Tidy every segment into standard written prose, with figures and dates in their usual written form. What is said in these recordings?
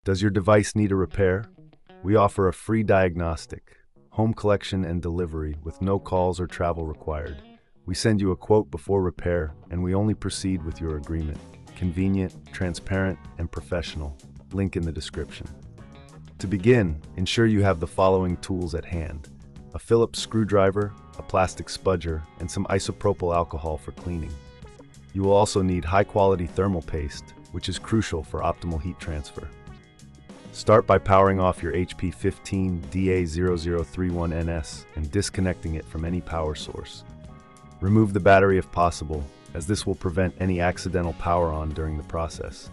Does your device need a repair? We offer a free diagnostic, home collection and delivery with no calls or travel required. We send you a quote before repair, and we only proceed with your agreement. Convenient, transparent, and professional. Link in the description. To begin, ensure you have the following tools at hand: a Phillips screwdriver, a plastic spudger, and some isopropyl alcohol for cleaning. You will also need high-quality thermal paste, which is crucial for optimal heat transfer. Start by powering off your HP 15DA0031NS and disconnecting it from any power source. Remove the battery if possible, as this will prevent any accidental power on during the process.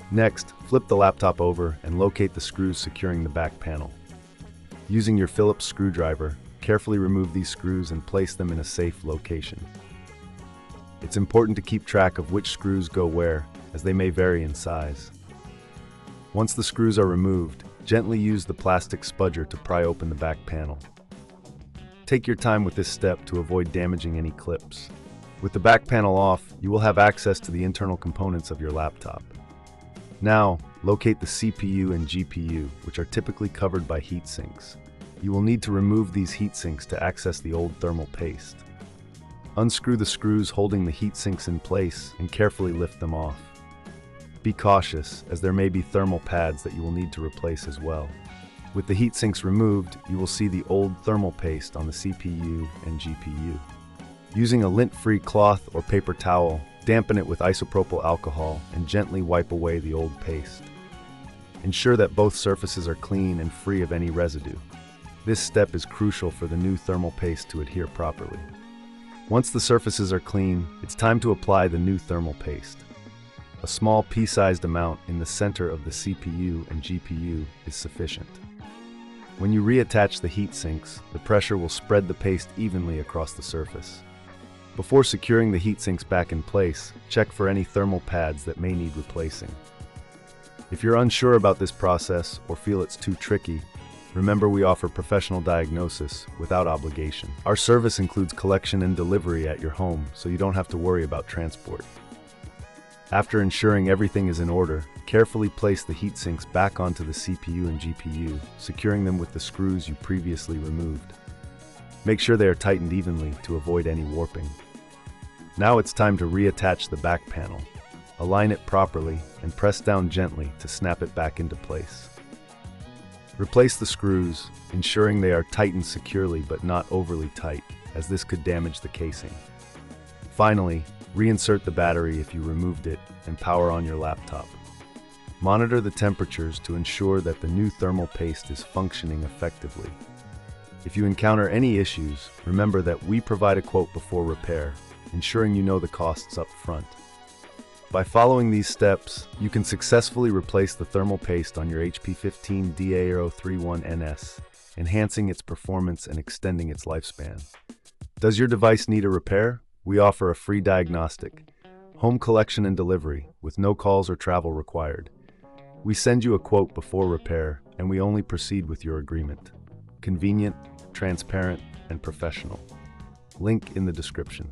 Next, flip the laptop over and locate the screws securing the back panel. Using your Phillips screwdriver, carefully remove these screws and place them in a safe location. It's important to keep track of which screws go where, as they may vary in size. Once the screws are removed, gently use the plastic spudger to pry open the back panel. Take your time with this step to avoid damaging any clips. With the back panel off, you will have access to the internal components of your laptop. Now, locate the CPU and GPU, which are typically covered by heat sinks. You will need to remove these heat sinks to access the old thermal paste. Unscrew the screws holding the heat sinks in place and carefully lift them off. Be cautious, as there may be thermal pads that you will need to replace as well. With the heat sinks removed, you will see the old thermal paste on the CPU and GPU. Using a lint-free cloth or paper towel, dampen it with isopropyl alcohol and gently wipe away the old paste. Ensure that both surfaces are clean and free of any residue. This step is crucial for the new thermal paste to adhere properly. Once the surfaces are clean, it's time to apply the new thermal paste. A small pea-sized amount in the center of the CPU and GPU is sufficient. When you reattach the heat sinks, the pressure will spread the paste evenly across the surface. Before securing the heat sinks back in place, check for any thermal pads that may need replacing. If you're unsure about this process or feel it's too tricky, remember we offer professional diagnosis without obligation. Our service includes collection and delivery at your home, so you don't have to worry about transport. After ensuring everything is in order, carefully place the heat sinks back onto the CPU and GPU, securing them with the screws you previously removed. Make sure they are tightened evenly to avoid any warping. Now it's time to reattach the back panel. Align it properly and press down gently to snap it back into place. Replace the screws, ensuring they are tightened securely but not overly tight, as this could damage the casing. Finally, reinsert the battery if you removed it and power on your laptop. Monitor the temperatures to ensure that the new thermal paste is functioning effectively. If you encounter any issues, remember that we provide a quote before repair, ensuring you know the costs up front. By following these steps, you can successfully replace the thermal paste on your HP 15DA0031NS, enhancing its performance and extending its lifespan. Does your device need a repair? We offer a free diagnostic, home collection and delivery, with no calls or travel required. We send you a quote before repair, and we only proceed with your agreement. Convenient, transparent, and professional. Link in the description.